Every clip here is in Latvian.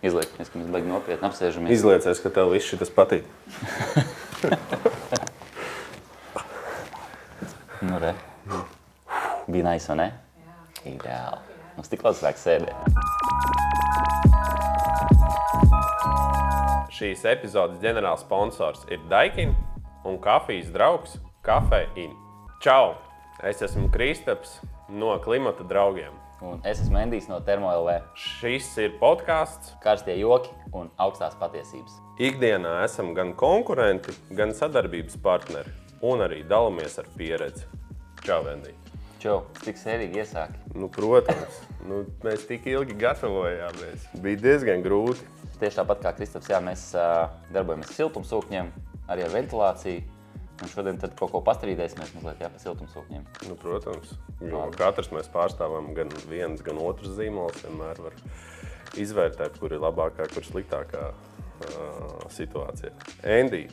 Izliekamies, ka mēs baigi nopietni apsēžamies. Izliecies, ka tev viss šitas patīk. Nu, re. Bija nice, vai ne? Jā. Ideāli. Mums tik daudz vajag sēdēt. Šīs epizodes ģenerāls sponsors ir Daikin un kafijas draugs Kafein. Čau! Es esmu Kristaps no Klimata draugiem. Un es esmu Endijs no Termo.lv. Šis ir podcasts. Karstie joki un augstās patiesības. Ikdienā esam gan konkurenti, gan sadarbības partneri. Un arī dalamies ar pieredzi. Čau, Endij. Čau, cik sērīgi iesāki? Nu, protams. Mēs tik ilgi gatavojāmies. Bija diezgan grūti. Tieši tāpat kā Kristaps, jā, mēs darbojamies siltumsūkņiem, arī ar ventilāciju. Un šodien tad kaut ko pastrīdēsimies mazliet par siltumsūkņiem. Nu, protams, jo katrs mēs pārstāvam gan viens, gan otrs zīmols. Vienmēr var izvērtēt, kur ir labākā, kur sliktākā situācija. Endij,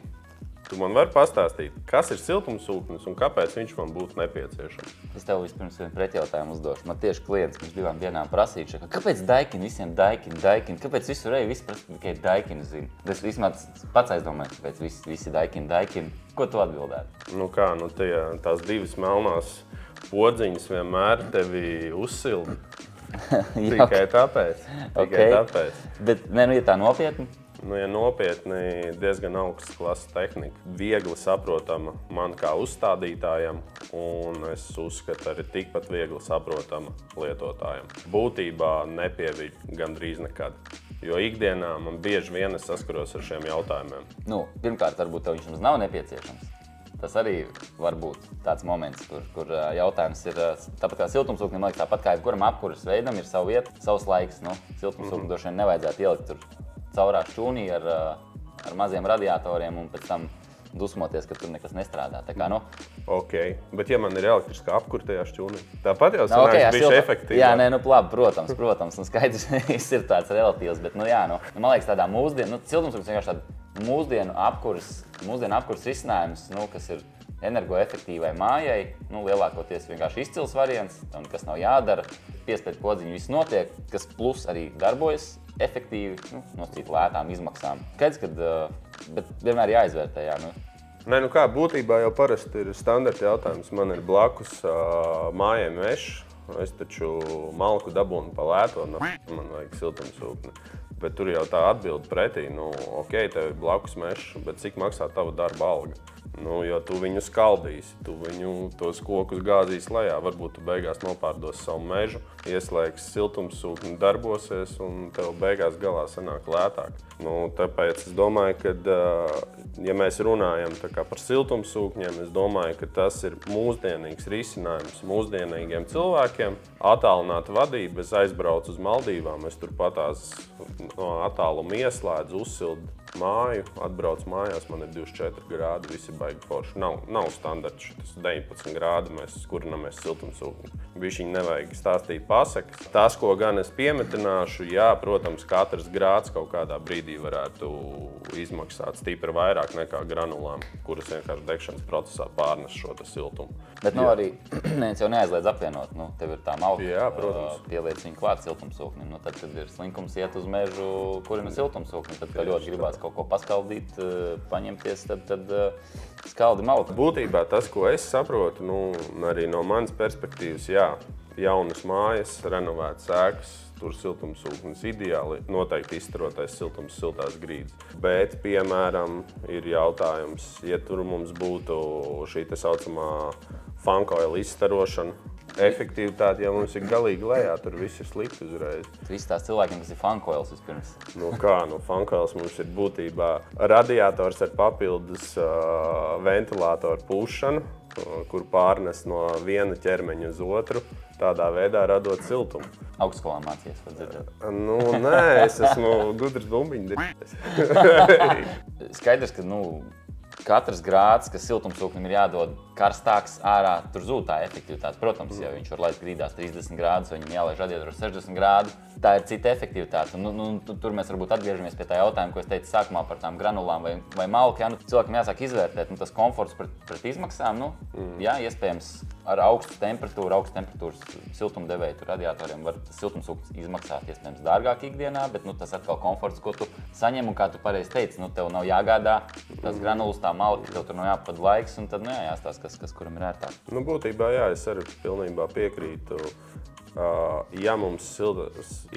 tu man vari pastāstīt, kas ir siltumsūknis un kāpēc viņš man būtu nepieciešams? Es tev vispirms vienu pretjautājumu uzdošu. Man tieši klients pirms 2 dienām prasīja, kāpēc Daikin, visiem Daikin, kāpēc visur visi prasa tikai Daikin zina? Es vismaz pats aizdomāju, kāpēc visi Daikin. Ko tu atbildētu? Tās divas melnās podziņas vienmēr tevi uzsilda. Tikai tāpēc. Bet, ja tā nopietni? Ja nopietni, diezgan augsts klases tehnika. Viegli saprotama man kā uzstādītājam, un es uzskatu arī tikpat viegli saprotama lietotājam. Būtībā nepieviļ gandrīz nekad. Jo ikdienā man bieži vien es saskaros ar šiem jautājumiem. Pirmkārt, varbūt tev viņš nav nepieciešams. Tas arī var būt tāds moments, kur jautājums ir tāpat kā siltumsūknim, man liekas, tāpat kā jebkuram apkuras veidam ir savu vietu, savs laiks. Siltumsūknim droši vien nevajadzētu ielikt tur caurā šķūnī ar maziem radiatoriem un pēc tam dusmoties, ka tur nekas nestrādā. Ok, bet ja man ir elektriskā apkura tajā šķūnī, tāpat jau sanāks bišķi efektīvāk. Jā, protams, skaidrs, viss ir tāds relatīvs, bet man liekas tādā mūsdienu, siltumsūknis vienkārši tāda mūsdienu apkuras risinājums, kas ir energoefektīvai mājai, lielākoties vienkārši izcils variants, un kas nav jādara, piespēt podziņu, viss notiek, kas plus arī darbojas efektīvi, nosacīt lētām izmaksām. Skaidrs, bet vienmēr jāizvērtē, jā. Būtībā jau parasti ir standarta jautājums. Man ir blakus mājai mežs, es taču malku dabūnu pa lēto, man vajag siltumsūkni. Bet tur jau tā atbilde pretī, ok, tev ir blakus mežs, bet cik maksā tava darba alga? Jo tu viņu skaldīsi, tu tos kokus gāzīsi lejā, varbūt tu beigās nopārdos savu mežu, ieslēgs siltumsūkni, darbosies un tev beigās galā sanāk lētāk. Tāpēc es domāju, ka, ja mēs runājam par siltumsūkņiem, es domāju, ka tas ir mūsdienīgs risinājums mūsdienīgiem cilvēkiem. Attālināta vadība, es aizbraucu uz Maldīvām, es turpatās no attāluma ieslēdzu, uzsildu māju, atbraucu mājās, man ir 24 grādi, visi baigi forši. Nav standarts, šitas 19 grādi, mēs kurinamies siltumsūkni. Bišķiņ nevajag stāstīt pasakas. Tas, ko gan es piemetināšu, jā, protams, katrs grāds kaut kādā brīdī varētu izmaksāt stipri vairāk nekā granulām, kuras vienkārši degšanas procesā pārnes šo siltumu. Bet arī neviens jau neaizliedz apvienot. Tev ir tā malka, pieliec viņu klāt siltumsūknim. Tad, kad ir slinkums iet uz mežu, kurina siltumsūkni, tad, kad ļoti gribās kaut ko paskaldīt, paņemties, tad skaldi malku. Būtībā tas, ko es saprotu, arī no manas perspektīvas, jā, jaunas mājas, renovētas ēkas, tur siltumsūknis ideāli, noteikti izstarotais siltums, siltās grīdas. Bet, piemēram, ir jautājums, ja tur mums būtu šī tā saucamā funkoila izstarošana, efektivitāte, ja mums ir galīgi lejā, tur viss ir slikti uzreiz. Visi tās cilvēkiem, kas ir funkoils vispirms. Funkoils mums ir būtībā radiators ar papildus ventilātoru pūšanu, kur pārnes no viena ķermeņa uz otru, tādā veidā radot siltumu. Augstskolā mācījies, var dzirdēt? Nē, es esmu gudrs bumbiņu. Skaidrs, ka, katrs grāds, kas siltumsūknim ir jādod karstāks ārā, tur zūd tā efektivitāte. Protams, ja viņš var laist grīdās 30 grādus, vai viņam jālaiž radiatoros 60 grādu, tā ir cita efektivitāte. Tur mēs varbūt atgriežamies pie tā jautājuma, ko es teicu sākumā par tām granulām vai malku. Ja? Cilvēkam jāsāk izvērtēt tas komforts pret izmaksām. Jā, iespējams, ar augstu temperatūras siltumdevēju radiatoriem var siltumsūknis izmaksāt iespējams dārgāk ikdienā, bet tas atkal komforts, ko tu saņem, un kā tu pareizi teici, tev nav jāgādā tās granulas, tā malka, tev tur nav jāpad laiks, un tad jāstāsta, kas kuram ir ērtāk. Būtībā jā, es arī pilnībā piekrītu. Ja mums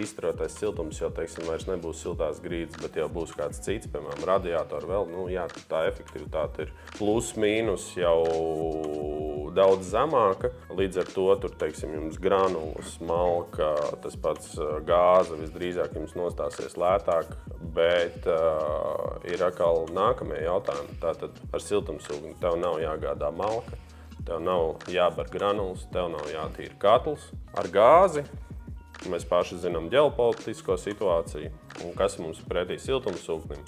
izturotais siltums jau, teiksim, vairs nebūs siltās grīdas, bet jau būs kāds cits, piemēram, radiatori vēl, jā, tā efektivitāte ir plus mīnus jau daudz zemāka. Līdz ar to tur, teiksim, jums granulas, malka, tas pats gāze visdrīzāk jums nostāsies lētāk, bet ir atkal nākamie jautājumi. Tātad ar siltumsūkni tev nav jāgādā malka. Tev nav jābar granulas, tev nav jātīra katls. Ar gāzi mēs paši zinām ģeopolitisko situāciju un kas mums pretī siltumsūknim.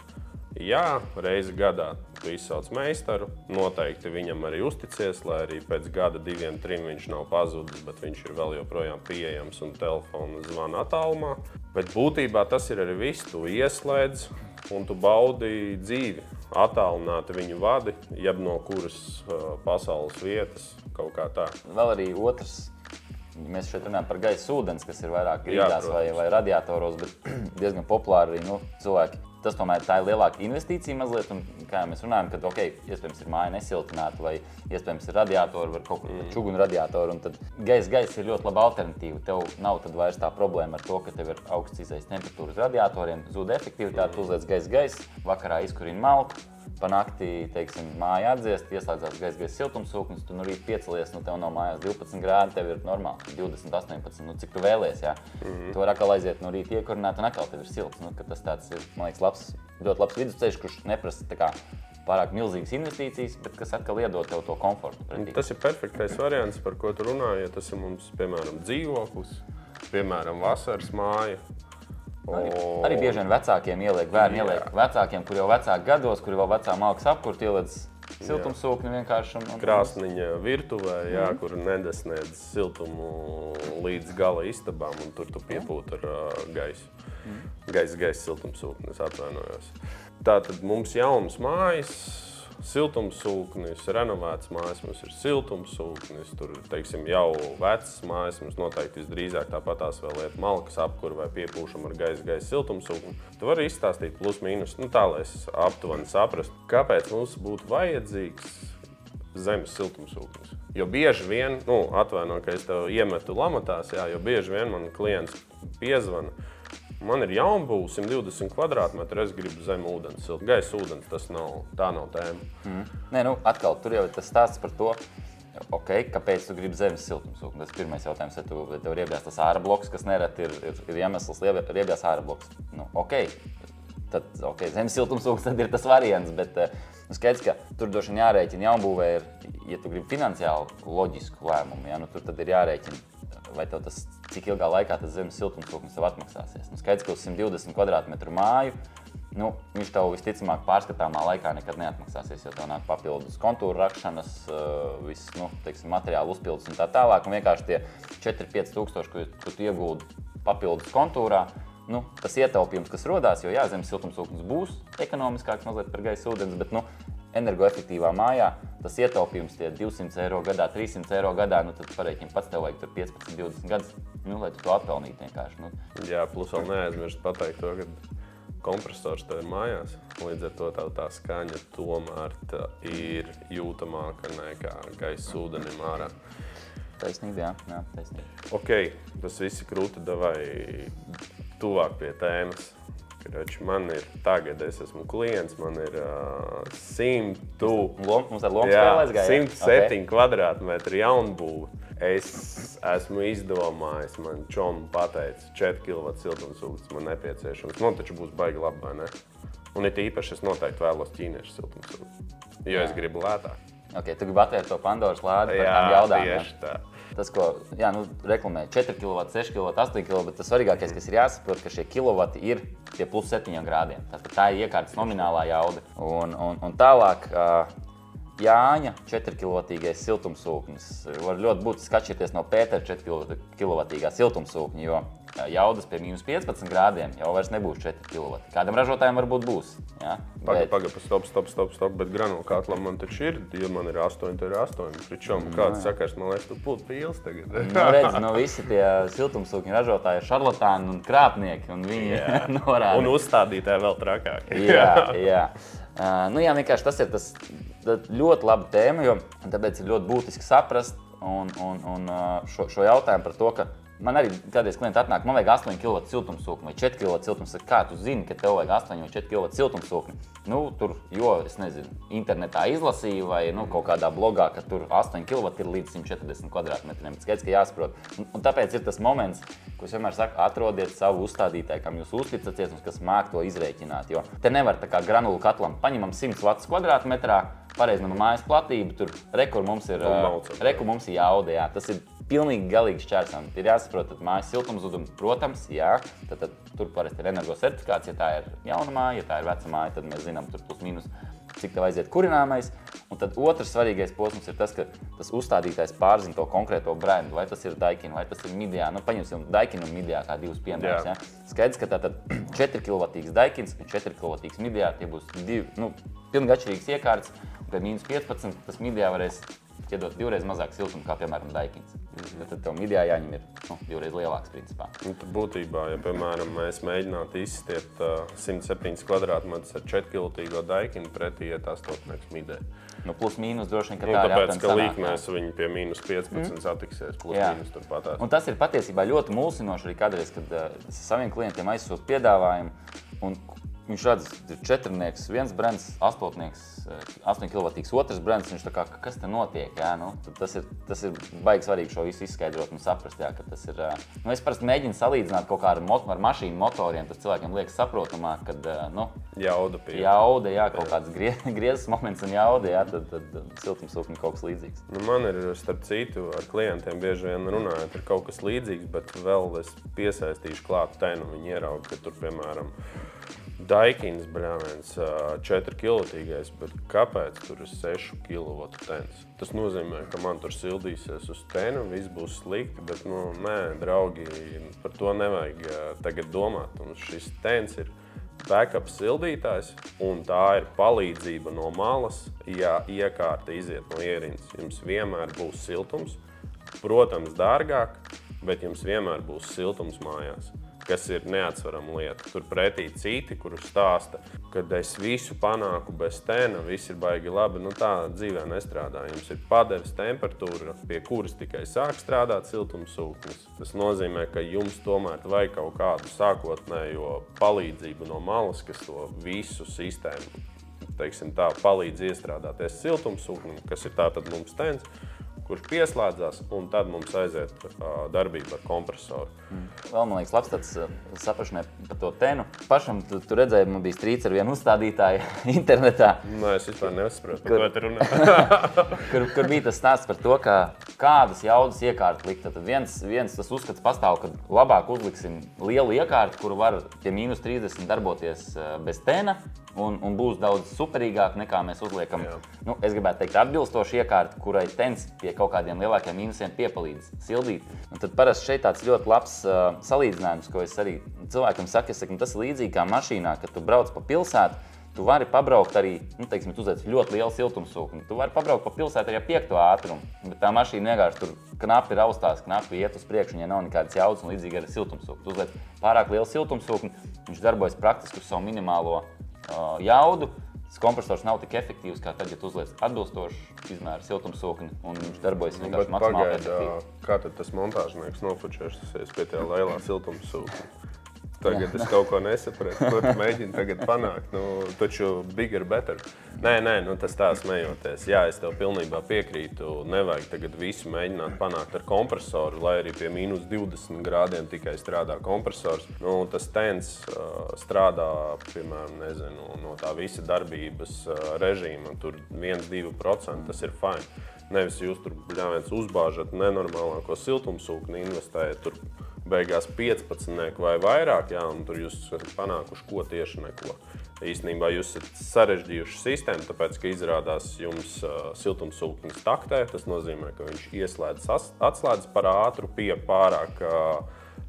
Jā, reizi gadā tu izsauc meistaru, noteikti viņam arī uzticies, lai arī pēc gada, 2, 3 viņš nav pazudis, bet viņš ir vēl joprojām pieejams un telefonu zvana attālumā. Bet būtībā tas ir arī viss, tu ieslēdz un tu baudi dzīvi. Attālināti viņu vadi, jeb no kuras pasaules vietas, kaut kā tā. Vēl arī otrs, mēs šeit runājam par gaisa ūdens, kas ir vairāk grīdās vai radiatoros, bet diezgan populāri arī cilvēki. Tas tomēr tā ir lielāka investīcija mazliet, un kā mēs runājam, ka iespējams ir māja nesiltināta vai iespējams ir radiatori, var kaut kur čugunu radiatori, un tad gaisa ir ļoti laba alternatīva. Tev nav tad vairs tā problēma ar to, ka tev ir augsts izejas temperatūras radiatoriem, zūd efektivitāte, uzliec gaisa, vakarā izkurina malku, pa nakti, teiksim, māja atdziest, ieslēdzās gaisa siltumsūknis, tu no rīta piecelies, tev nav mājās 12 grādi, tev ir normāli 20, 18, cik tu vēlies, jā. Tu vari atkal aiziet no rīta iekurināt un atkal tev ir silts, ka tas tāds ir, man liekas, ļoti labs vidusceļš, kurš neprasa tā kā pārāk milzīgas investīcijas, bet kas atkal iedod tev to komfortu pretī. Tas ir perfektais variants, par ko tu runāji, ja tas ir mums, piemēram, dzīvoklis, piemēram, vasaras māja. Arī bieži vien vecākiem bērni ieliek vecākiem, kur jau vecāki gados, kur vēl vecā malkas apkurt, ieliec siltumsūkni vienkārši. Krāsniņa virtuvē, jā, kur nedesniedz siltumu līdz gala istabām, un tur tu piepūt ar gaisu. Gaisa siltumsūknis, atvainojos. Tātad mums jaunas mājas, siltumsūknis, renovēts mājas, mums ir siltumsūknis, tur, teiksim, jau vecas mājas, mums noteikti visdrīzāk tāpatās vēl iet malkas apkur vai piepūšam ar gaisa siltumsūkni. Tu vari izstāstīt plus mīnus, tā, lai es aptuveni saprastu, kāpēc mums būtu vajadzīgs zemes siltumsūknis. Jo bieži vien, atvainoju, ka es tev iemetu lamatās, jā, jo bieži vien man klients piezvana, man ir jaunbūve 120 kvadrātmetru, es gribu zem ūdens siltu. Gaisa ūdens, tā nav tēma. Nē, atkal, tur jau ir tas stāsts par to, kāpēc tu gribi zemes siltumsūkni. Tas pirmais jautājums, ja tev ir riebjās tas ārabloks, kas nereti ir iemesls riebjās ārabloks. Tad, zemes siltumsūknis tad ir tas variants, bet skaidrs, ka tur droši vien jārēķina jaunbūvē ir, ja tu gribi finansiāli loģisku lēmumu, ja, tur tad ir jārēķina, vai tev tas, cik ilgā laikā tas zemes siltumsūknis tev atmaksāsies. Skaidrs, ka uz 120 kvadrātmetru māju, viņš tev visticamāk pārskatāmā laikā nekad neatmaksāsies, jo tev nāk papildus kontūru rakšanas, viss, materiālu uzpildus un tā tālāk, un vienkārši tie 4-5 tūkstoši, ko tu iegūdi papildus kontūrā, tas ietaupījums, kas rodās, jo jā, zemes siltumsūknis būs ekonomiskāks mazliet par gaisa ūdens, bet, energoefektīvā mājā, tas ietaupījums tie 200 eiro gadā, 300 eiro gadā, tad pareiķini pats tev vajag tur 15-20 gadus, lai tu to atpelnītu vienkārši. Jā, plus vēl neaizmirst pateikt to, ka kompresors tev ir mājās, līdz ar to tā skaņa tomēr ir jūtamāka nekā gaisa ūdenim ārā. Taisnība, jā, taisnība. Tas viss ir krūti, davai tuvāk pie tēmas. Man ir tagad, es esmu klients, man ir 107 kvadrātmetri jaunbūve. Es esmu izdomājis, man čomu pateica, 4 kW siltumsūknis man nepieciešams. Taču būs baigi labi, vai ne? Un it īpaši es noteikti vēlos ķīniešu siltumsūkni, jo es gribu lētāk. Okay, tu gribi atvērt to Pandoras lādi par tām jaudām. Tieši tā. Tas, ko reklamē 4 kW, 6 kW, 8 kW, bet tas svarīgākais, kas ir jāsaprot, ka šie kilovati ir pie plus 7 grādiem. Tātad tā ir iekārtas nominālā jauda. Un tālāk Jāņa 4 kW siltumsūknis var ļoti būtiski atšķirties no Pētera 4 kW siltumsūkņa, jo jaudas pie minus 15 grādiem jau vairs nebūs 4 kW. Kādam ražotājiem varbūt būs. Ja? Stop, bet granulu katlam man taču ir, ja man ir 8, tad ir 8. Pričom kāds sakars, man liekas, tu pūt pīls tagad. Redz, visi tie siltumsūkņu ražotāji ir šarlatāni un krāpnieki, un viņi norāda. Un uzstādītāji vēl trakāk. Jā. Vienkārši tas ir ļoti laba tēma, jo tāpēc ir ļoti būtiski saprast šo jautājumu par to, ka man arī kādreiz klienti atnāk, man vajag 8 kW siltumsūkni vai 4 kW siltumsūkni. Kā tu zini, ka tev vajag 8 vai 4 kW siltumsūkni? Tur, es nezinu, internetā izlasīju vai kaut kādā blogā, ka tur 8 kW ir līdz 140 kvadrātmetriem. Skaidrs, ka jāsaprot. Un tāpēc ir tas moments, ko es vienmēr saku, atrodiet savu uzstādītāju, kam jūs uzticaties un kas māk to izrēķināt. Jo te nevar tā kā granulu katlam paņemam 100 W kvadrātmetrā, pareizinām mājas platību, tur rekur mums ir jauda, jā. Tas ir pilnīgi galīgi šķērsām. Ir jāsaprot, tad mājas siltumzudumi, protams, jā. Tad tur parasti ir energo certifikāts, ja tā ir jauna māja, ja tā ir veca māja, tad mēs zinām tur plus mīnus, cik tev aiziet kurināmais. Un tad otrs svarīgais posms ir tas, ka tas uzstādītājs pārzina to konkrēto brendu, vai tas ir Daikin, vai tas ir Midea. Paņemsim Daikin un Midea kā divus piemērus. Ja? Skaidrs, ka tātad 4 kW Daikins un 4 kW Midea, tie būs pilnīgi atšķirīgas iekārtas. Pie minus 15 tas Midea varēs iedot divreiz mazāk siltumu, kā piemēram Daikins. Tad tev Midea jāņem ir divreiz lielāks principā. Tad būtībā, ja piemēram mēs mēģinātu izstiet 107 kvadrātmetrus ar 4 kW Daikinu, pretī iet 8 Midea. Plus mīnus droši vien, ka tā ir aptuveni tāpēc, ka līknēs viņi pie minus 15 satiksies, plus mīnus turpatās. Un tas ir patiesībā ļoti mulsinoši arī kādreiz, kad saviem klientiem aizsūt piedāvājumu, un viņš redz, ir 4-nieks, viens brands, 8 kW otrs brands, viņš tā kā, kas te notiek, jā, tas ir baigi svarīgi šo visu izskaidrot un saprast, jā, ka tas ir, es parasti mēģinu salīdzināt kaut kā ar mašīnu motoriem, tas cilvēkiem liekas saprotamāk, kad, jauda, jā, kaut kāds griezes moments un jauda, jā, tad siltumsūkņi kaut kas līdzīgs. Man ir, starp citu, ar klientiem bieži vien runājot, ir kaut kas līdzīgs, bet vēl es piesaistīšu klāt tenu, viņi ierauga, ka tur, piemēram, Daikins brāvēns 4 kW, bet kāpēc tur ir 6 kW tens? Tas nozīmē, ka man tur sildīsies uz tenu, viss būs slikti, bet, nē, draugi, par to nevajag tagad domāt. Un šis tens ir backup sildītājs, un tā ir palīdzība no malas, ja iekārta iziet no ierindas. Jums vienmēr būs siltums, protams, dārgāk, bet jums vienmēr būs siltums mājās, kas ir neatsverama lieta. Tur pretī citi, kuru stāsta, kad es visu panāku bez tena, viss ir baigi labi, tā dzīvē nestrādā. Jums ir padeves temperatūra, pie kuras tikai sāk strādāt siltumsūknis. Tas nozīmē, ka jums tomēr vajag kaut kādu sākotnējo palīdzību no malas, kas to visu sistēmu, teiksim tā, palīdz iestrādāties siltumsūknim, kas ir tātad mums tens, kurš pieslēdzās, un tad mums aiziet darbība ar kompresoru. Vēl, man liekas, labs tāds saprašanai par to tenu. Pašam, tu redzēji, man bija strīds ar vienu uzstādītāju internetā. Nē, es vispār nesaprotu, par ko te runā. Kur bija tas stāsts par to, kādas jaudas iekārtu likt. Tad viens tas uzskats pastāv, ka labāk uzliksim lielu iekārtu, kuru var pie minus 30 darboties bez tena, un būs daudz superīgāk nekā mēs uzliekam. Es gribētu teikt atbilstoši iekārtu, kurai tens pie kaut kādiem lielākiem mīnusiem piepalīdz sildīt. Un tad parasti šeit tāds ļoti labs salīdzinājums, ko es arī cilvēkam saku, tas ir līdzīgi kā mašīnā, kad tu brauc pa pilsētu, tu vari pabraukt arī, teiksim, tu uzliec ļoti lielu siltumsūkni, tu vari pabraukt pa pilsētu arī ar 5. ātrumu, bet tā mašīna vienkārši tur knapi raustās, knapi iet uz priekšu, ja nav nekādas jaudas un līdzīgi ar siltumsūkni. Tu uzliec pārāk lielu siltumsūkni, viņš darbojas praktiski uz savu minimālo jaudu. Tas kompresors nav tik efektīvs, kā tad, ja tu uzliec atbilstošu izmēru siltumsūkni, un viņš darbojas vienkārši maksimāli efektīvi. Kā tad tas montāžnieks nofočēsies pie tajā lielā siltumsūkņa? tagad es kaut ko nesapratu, ko tu mēģini tagad panākt. Nu, taču bigger, better. Nē, nu tas tā smejoties. Jā, es tev pilnībā piekrītu. Nevajag tagad visu mēģināt panākt ar kompresoru, lai arī pie mīnus 20 grādiem tikai strādā kompresors. Nu, tas tens strādā, piemēram, nezinu, no tā visa darbības režīma. Tur 1–2%, tas ir fine. Nevis jūs tur bļāviens uzbāžat nenormālāko siltumsūkni, investējat tur beigās 15 vai vairāk, jā, un tur jūs esat panākuši ko tieši neko. Īstenībā jūs esat sarežģījuši sistēmu, tāpēc, ka izrādās jums siltumsūknis taktē. Tas nozīmē, ka viņš atslēdz par ātru pie pārāk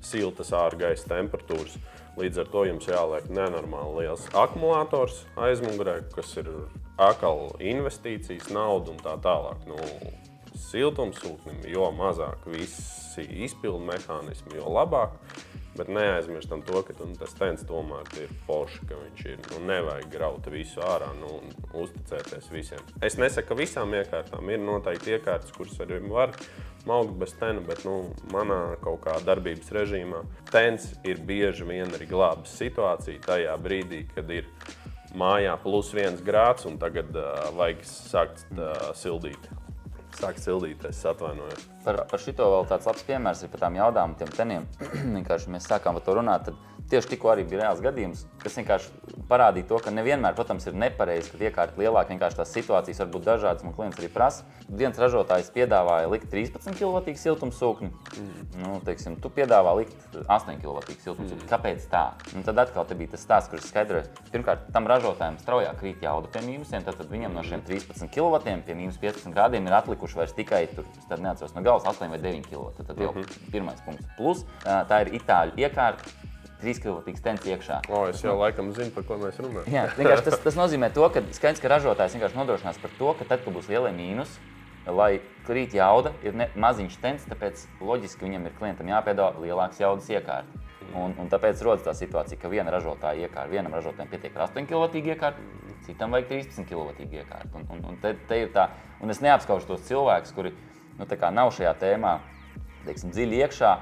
siltas ārgaisa temperatūras. Līdz ar to jums jāliek nenormāli liels akumulators aizmugurē, kas ir atkal investīcijas, nauda un tā tālāk. Nu, siltumsūknim, jo mazāk visi izpildu mehānismi, jo labāk. Bet neaizmirstam to, ka tas tens tomēr ir forši, ka viņš ir. Nu, nevajag graut visu ārā, nu, un uzticēties visiem. Es nesaku, ka visām iekārtām ir noteikti iekārtas, kuras arī var maukt bez tena, bet nu, manā kaut kā darbības režīmā tens ir bieži vien arī glābis situāciju tajā brīdī, kad ir mājā +1 grāds un tagad vajag sākt sildīt. Sākt sildīt, es atvainojos. Par šito vēl tāds labs piemērs ir par tām jaudām, tiem teniem. Vienkārši mēs sākām par to runāt, tad tieši tikko arī bija reāls gadījums, kas vienkārši parādīja to, ka nevienmēr, protams, ir nepareizi, ka iekārta lielāka, vienkārši tās situācijas var būt dažādas, man klients arī prasa. Viens ražotājs piedāvāja likt 13 kW siltumsūkni, nu, teiksim, tu piedāvā likt 8 kW siltumsūkni. Kāpēc tā? Un tad atkal te bija tas stāsts, kurš skaidroja. Pirmkārt, tam ražotājiem straujāk krīt jauda pie mīnusiem, tad viņam no šiem 13 kW pie mīnus 15 grādiem ir atlikuši vairs tikai, tur, tad neatceros no galvas, 8 vai 9 kW. Tad jau pirmais punkts. Plus, tā ir itāļu iekārta, 3 kW tens iekšā. Es jau laikam zinu, par ko mēs runājam. Jā, vienkārši tas nozīmē to, ka skaidrs, ka ražotājs vienkārši nodrošinās par to, ka tad, kad būs lielie mīnusi, lai krīt jauda, ir maziņš tens, tāpēc loģiski viņam ir klientam jāpiedāvā lielāks jaudas iekārta. Un tāpēc rodas tā situācija, ka vienam ražotājiem pietiek ar 8 kW iekārtu, citam vajag 13 kW iekārtu. Un te ir tā, un es neapskaužu tos cilvēkus, kuri nu, tā kā nav šajā tēmā, teiksim, dziļi iekšā,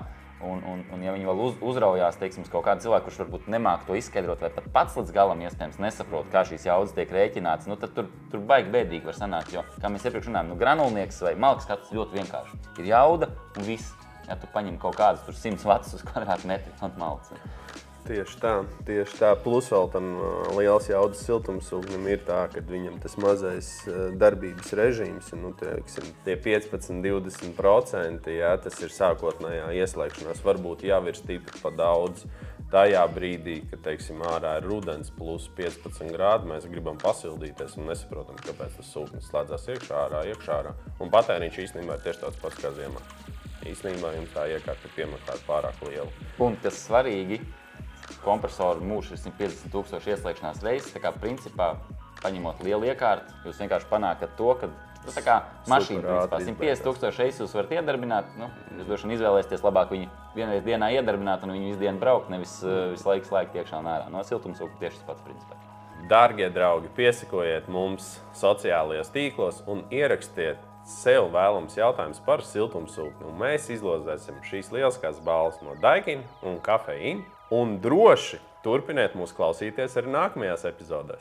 un ja viņi vēl uzraujās, teiksim, kaut kādu cilvēku, kurš varbūt nemāk to izskaidrot, vai pat pats līdz galam iespējams nesaprot, kā šīs jaudas tiek rēķināts, nu tad tur baigi bēdīgi var sanākt, jo, kā mēs iepriekš runājam, nu granulnieks vai malkas skats ļoti vienkārši. Ir jauda un viss. Ja tu paņem kaut kādus 100 vatus uz kvadrātmetru un malks. Tieši tā. Plus vēl tam liels jaudas siltumsūknim ir tā, ka viņam tas mazais darbības režīms, nu, teiksim, tie 15–20%, jā, tas ir sākotnējā ieslēgšanās, varbūt jau ir stipri pa daudz. Tajā brīdī, kad, teiksim, ārā ir rudens plus 15 grādi, mēs gribam pasildīties un nesaprotam, kāpēc tas sūknis slēdzās iekšā ārā. Un patēriņš īstenībā ir tieši tāds pats kā ziemā. Īstenībā jums tā iekārta ir piemeklēta pārāk liela. Un kas svarīgi, kompresoru mūžs ir 150 000 ieslēgšanās reizes, tā kā principā, paņemot lielu iekārtu, jūs vienkārši panākat to, ka tas tā kā mašīna, principā, 150 000 reizes jūs varat iedarbināt, nu, jūs droši vien izvēlēsieties labāk viņu vienreiz dienā iedarbināt un viņu visu dienu braukt, nevis visu laiku slēgt iekšā un ārā. No siltumsūkņa tieši tas pats principā. Dārgie draugi, piesakojiet mums sociālajos tīklos un ierakstiet sev vēlams jautājums par siltumsūkni, un mēs izlozēsim šīs lieliskās balvas no Daikin un Kafeīna. Un droši turpiniet mūs klausīties arī nākamajās epizodēs.